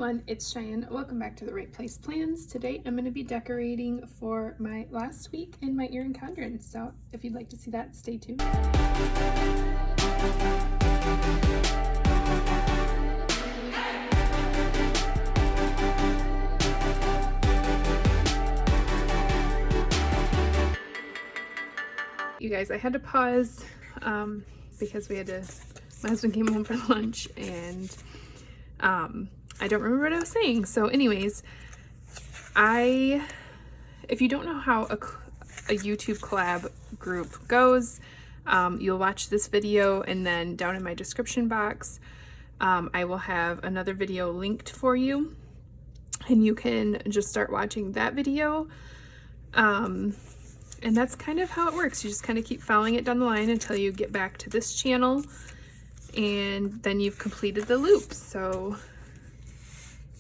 It's Cheyenne. Welcome back to the Wright Place Plans. Today I'm going to be decorating for my last week in my Erin Condren. So if you'd like to see that, stay tuned. You guys, I had to pause because my husband came home for lunch and I don't remember what I was saying. So anyways, if you don't know how a YouTube collab group goes, you'll watch this video and then down in my description box, I will have another video linked for you and you can just start watching that video. And that's kind of how it works. You just kind of keep following it down the line until you get back to this channel and then you've completed the loop. So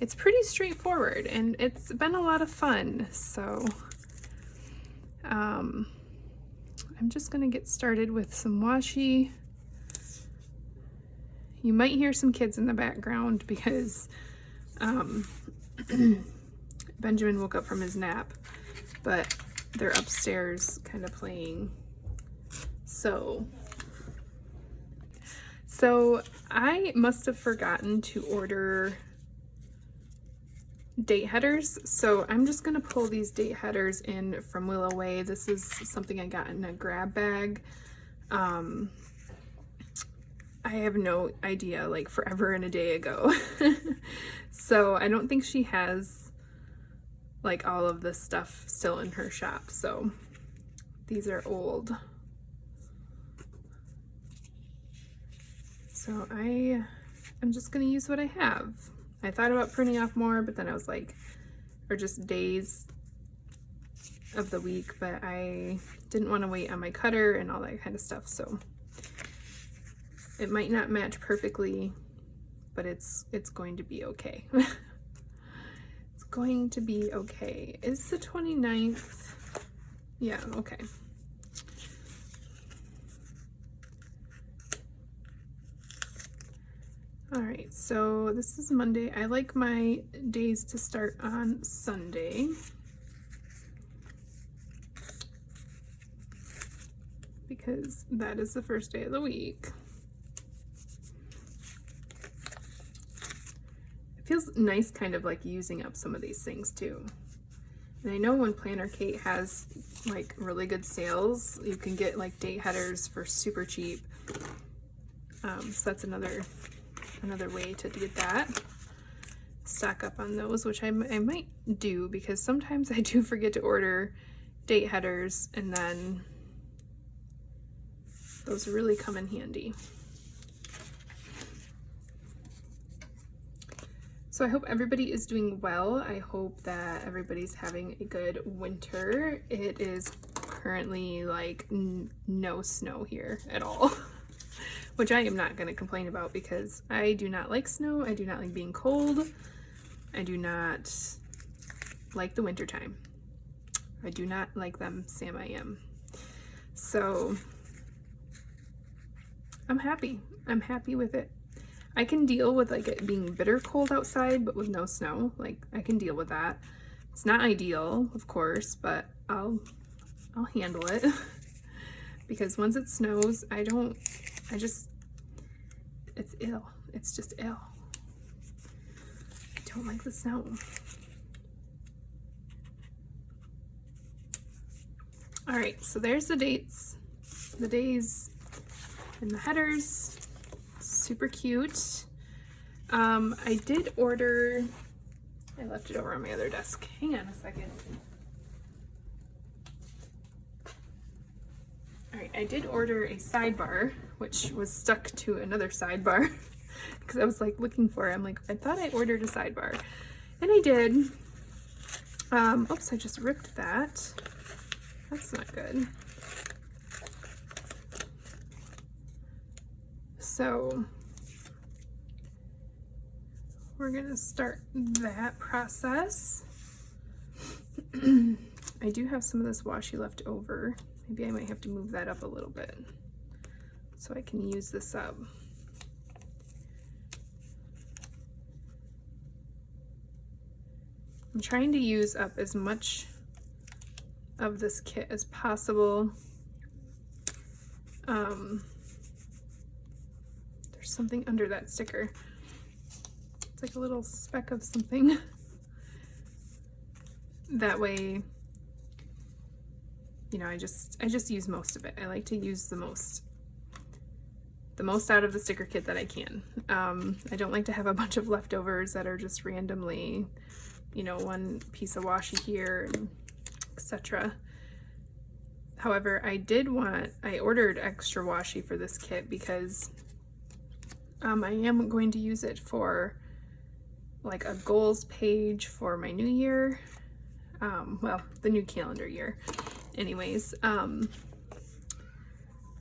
it's pretty straightforward and it's been a lot of fun. So I'm just gonna get started with some washi. You might hear some kids in the background because Benjamin woke up from his nap, but they're upstairs kind of playing. So I must have forgotten to order date headers, so I'm just gonna pull these date headers in from Willow Way. This is something I got in a grab bag. I have no idea, like forever and a day ago. So I don't think she has like all of this stuff still in her shop, so these are old. So I'm just gonna use what I have. I thought about printing off more, but then I was like, or just days of the week, but I didn't want to wait on my cutter and all that kind of stuff. So it might not match perfectly, but it's going to be okay. It's going to be okay. Is the 29th? Yeah, okay. All right, so this is Monday. I like my days to start on Sunday. Because that is the first day of the week. It feels nice kind of like using up some of these things too. And I know when Planner Kate has like really good sales, you can get like date headers for super cheap. So that's another way to get that. Stock up on those, which I might do because sometimes I do forget to order date headers and then those really come in handy. So I hope everybody is doing well. I hope that everybody's having a good winter. It is currently like no snow here at all. Which I am not going to complain about because I do not like snow. I do not like being cold. I do not like the winter time. I do not like them, Sam I am. So I'm happy. I'm happy with it. I can deal with like it being bitter cold outside, but with no snow. Like I can deal with that. It's not ideal, of course, but I'll handle it. Because once it snows, it's ill. It's just ill. I don't like the snow. All right, so there's the dates, the days, and the headers. Super cute. I did order, I left it over on my other desk. Hang on a second. All right, I did order a sidebar, which was stuck to another sidebar because I was like looking for it. I'm like, I thought I ordered a sidebar, and I did. Oops, I just ripped that. That's not good. So we're gonna start that process. I do have some of this washi left over. Maybe I might have to move that up a little bit so I can use this up. I'm trying to use up as much of this kit as possible. There's something under that sticker. It's like a little speck of something. That way, you know, I just use most of it. I like to use the most out of the sticker kit that I can. I don't like to have a bunch of leftovers that are just randomly, you know, one piece of washi here, etc. However, I ordered extra washi for this kit because I am going to use it for like a goals page for my new year. Well, the new calendar year. Anyways,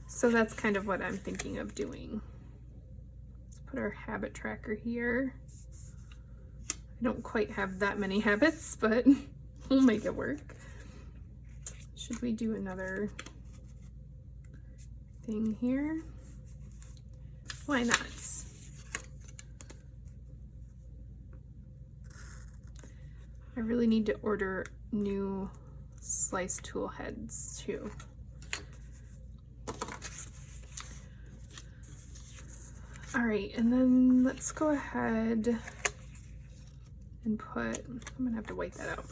so that's kind of what I'm thinking of doing. Let's put our habit tracker here. I don't quite have that many habits, but we'll make it work. Should we do another thing here? Why not? I really need to order new slice tool heads too. All right, and then let's go ahead and I'm gonna have to wipe that out.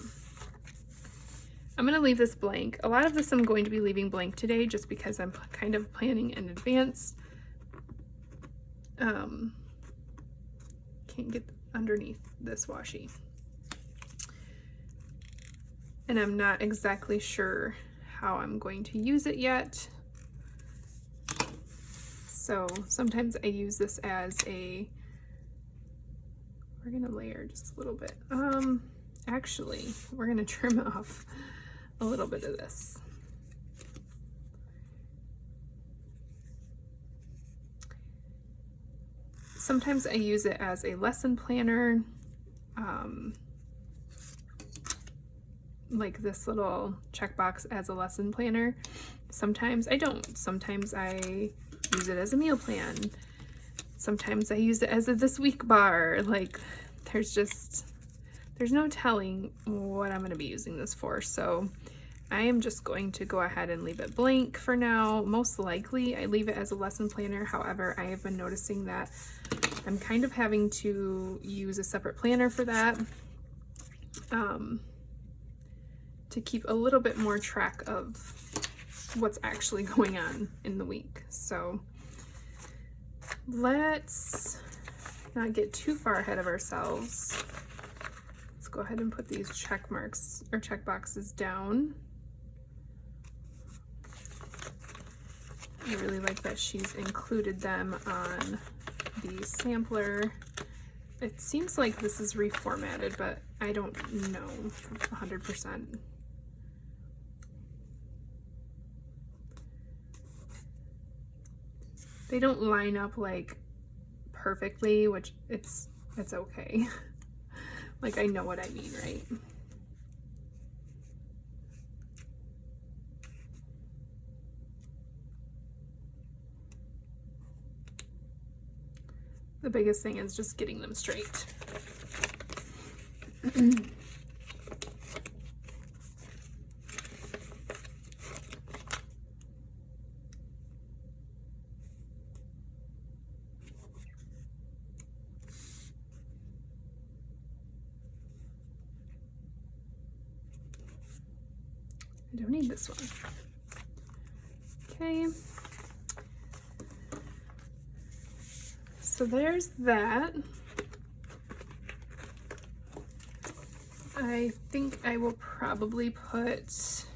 I'm gonna leave this blank. A lot of this I'm going to be leaving blank today just because I'm kind of planning in advance. Can't get underneath this washi. And I'm not exactly sure how I'm going to use it yet. So sometimes I use this as we're gonna layer just a little bit. Actually, we're gonna trim off a little bit of this. Sometimes I use it as a lesson planner, like this little checkbox as a lesson planner. Sometimes I don't. Sometimes I use it as a meal plan. Sometimes I use it as a this week bar. Like there's no telling what I'm going to be using this for. So I am just going to go ahead and leave it blank for now. Most likely I leave it as a lesson planner. However, I have been noticing that I'm kind of having to use a separate planner for that, to keep a little bit more track of what's actually going on in the week. So let's not get too far ahead of ourselves. Let's go ahead and put these check marks or check boxes down. I really like that she's included them on the sampler. It seems like this is reformatted, but I don't know 100%. They don't line up like perfectly, which it's okay. Like I know what I mean, right? The biggest thing is just getting them straight. I don't need this one. Okay. So there's that. I think I will probably put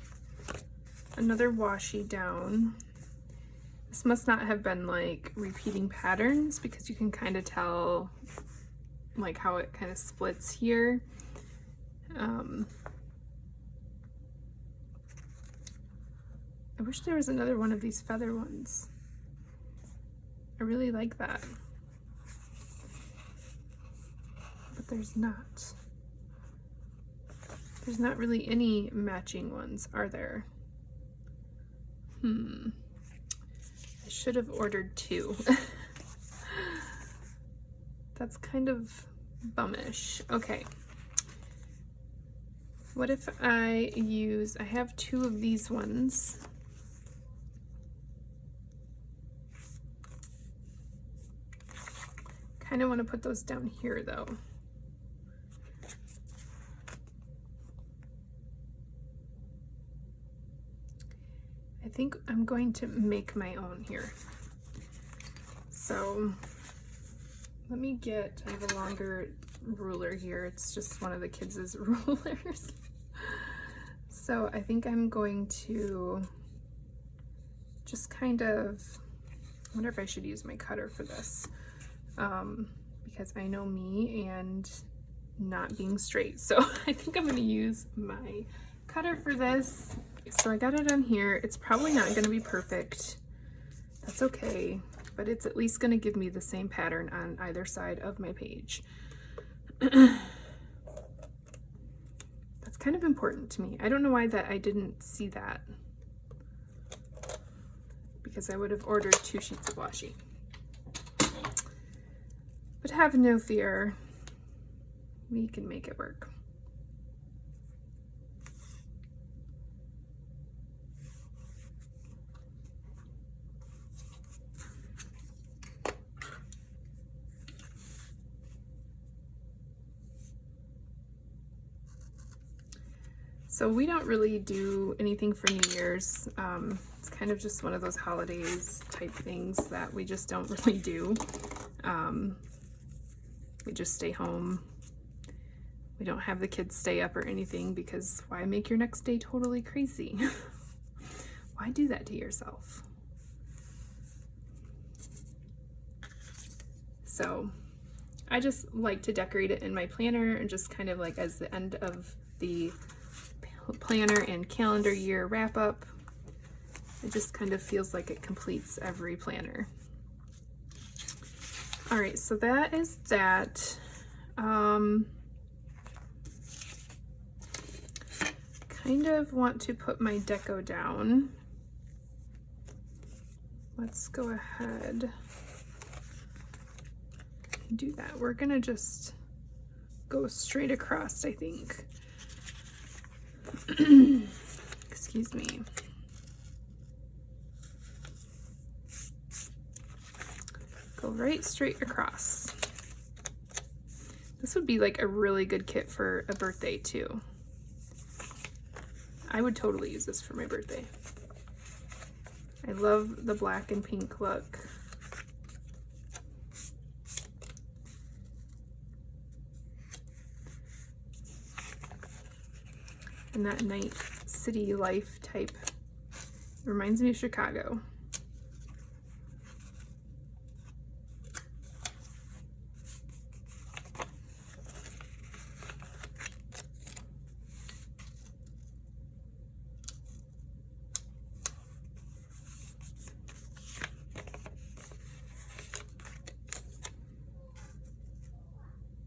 another washi down. This must not have been like repeating patterns because you can kind of tell like how it kind of splits here. I wish there was another one of these feather ones. I really like that. But there's not. There's not really any matching ones, are there? I should have ordered two. That's kind of bummish. Okay. What if I have 2 of these ones. Kind of want to put those down here though. I think I'm going to make my own here. So I have a longer ruler here. It's just one of the kids' rulers. So I think I'm going to just kind of, I wonder if I should use my cutter for this, because I know me and not being straight. So I think I'm going to use my cutter for this. So I got it on here. It's probably not going to be perfect. That's okay, but it's at least going to give me the same pattern on either side of my page. That's kind of important to me. I don't know why that I didn't see that, because I would have ordered 2 sheets of washi. But have no fear, we can make it work. So we don't really do anything for New Year's. It's kind of just one of those holidays type things that we just don't really do. We just stay home. We don't have the kids stay up or anything, because why make your next day totally crazy? Why do that to yourself? So I just like to decorate it in my planner, and just kind of like as the end of the planner and calendar year wrap up. It just kind of feels like it completes every planner. All right, so that is that. Kind of want to put my deco down. Let's go ahead and do that. We're gonna just go straight across, I think. Excuse me. Go right straight across. This would be like a really good kit for a birthday too. I would totally use this for my birthday. I love the black and pink look. And that night city life type reminds me of Chicago.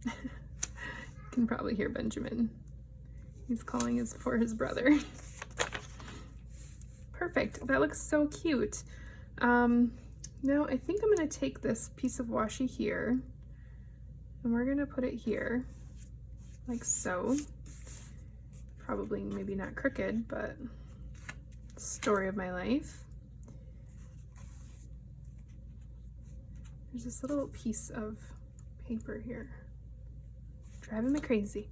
You can probably hear Benjamin. He's calling for his brother. Perfect. That looks so cute. Now I think I'm going to take this piece of washi here, and we're going to put it here, like so. Probably maybe not crooked, but story of my life. There's this little piece of paper here. Driving me crazy.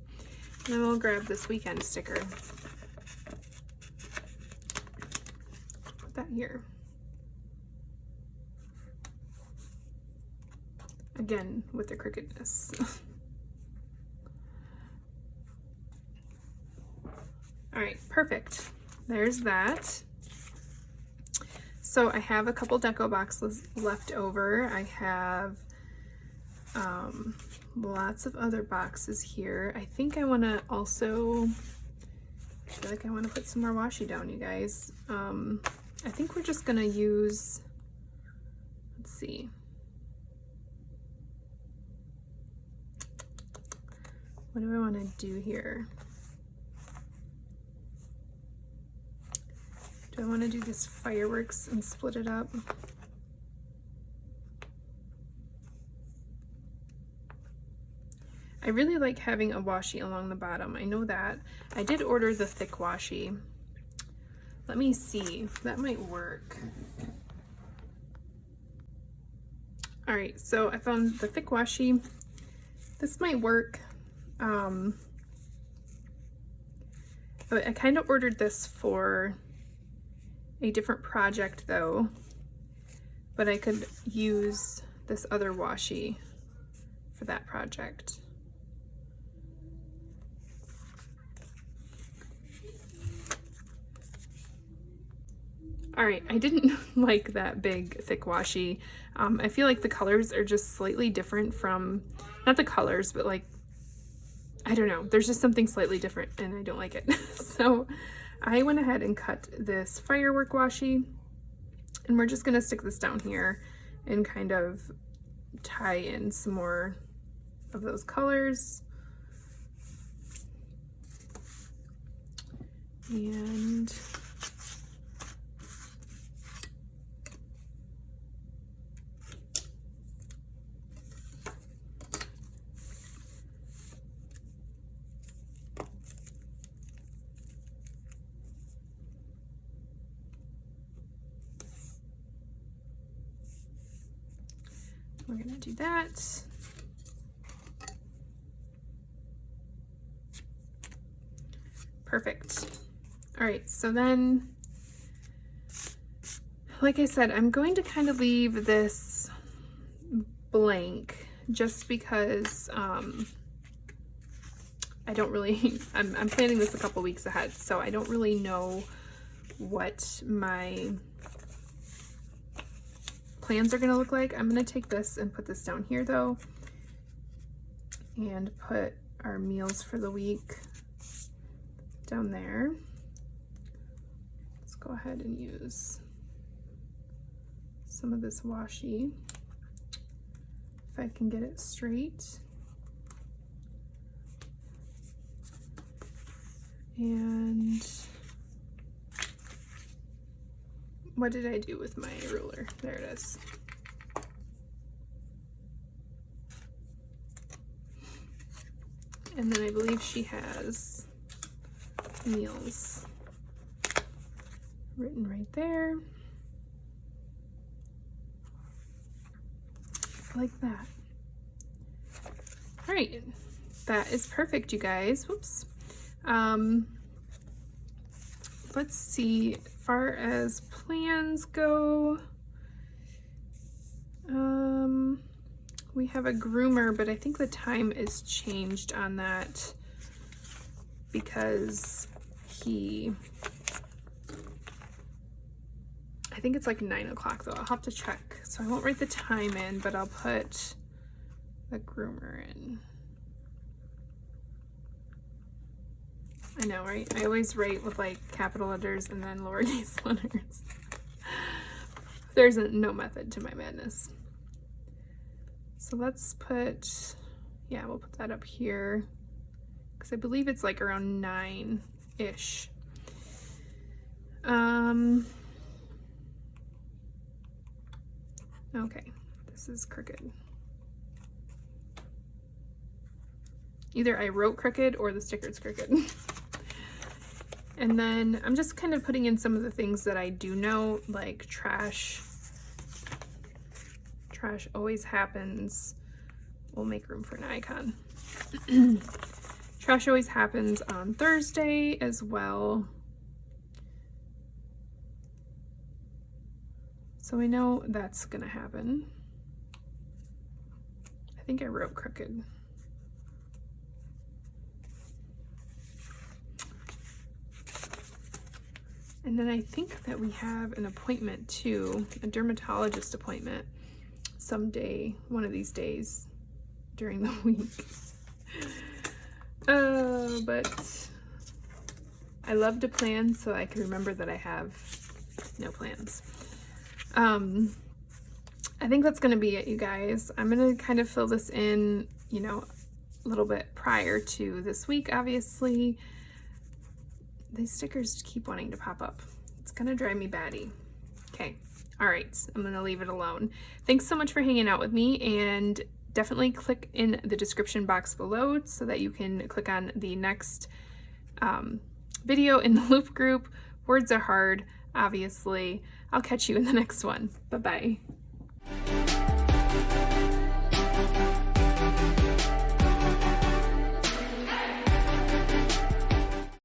And then we'll grab this weekend sticker. Put that here. Again, with the crookedness. All right, perfect. There's that. So I have a couple deco boxes left over. I have lots of other boxes here. I think I want to also, I feel like I want to put some more washi down, you guys. I think we're just gonna use, let's see. What do I want to do here? Do I want to do this fireworks and split it up? I really like having a washi along the bottom. I know that. I did order the thick washi. Let me see. That might work. All right, so I found the thick washi. This might work. But I kind of ordered this for a different project though, but I could use this other washi for that project. All right, I didn't like that big thick washi. I feel like the colors are just slightly different from, not the colors, but like, I don't know, there's just something slightly different and I don't like it. So I went ahead and cut this firework washi, and we're just gonna stick this down here and kind of tie in some more of those colors. And we're gonna do that. Perfect. All right, so then, like I said, I'm going to kind of leave this blank just because I don't really, I'm planning this a couple weeks ahead, so I don't really know what my plans are gonna look like. I'm gonna take this and put this down here though, and put our meals for the week down there. Let's go ahead and use some of this washi, if I can get it straight. And what did I do with my ruler? There it is. And then I believe she has meals written right there. Like that. All right, that is perfect, you guys. Whoops. Let's see, as far as plans go, we have a groomer, but I think the time is changed on that because I think it's like 9 o'clock though. I'll have to check. So I won't write the time in, but I'll put the groomer in. I know, right? I always write with like capital letters and then lowercase letters. There's no method to my madness. So let's put, yeah, we'll put that up here because I believe it's like around 9-ish. Okay, this is crooked. Either I wrote crooked or the sticker's crooked. And then I'm just kind of putting in some of the things that I do know, like trash. Trash always happens. We'll make room for an icon. Trash always happens on Thursday as well. So we know that's gonna happen. I think I wrote crooked. And then I think that we have an appointment too, a dermatologist appointment someday, one of these days during the week. But I love to plan so I can remember that I have no plans. I think that's gonna be it, you guys. I'm gonna kind of fill this in, you know, a little bit prior to this week, obviously. These stickers keep wanting to pop up. It's gonna drive me batty. Okay, all right, I'm gonna leave it alone. Thanks so much for hanging out with me, and definitely click in the description box below so that you can click on the next video in the loop group. Words are hard, obviously. I'll catch you in the next one. Bye-bye.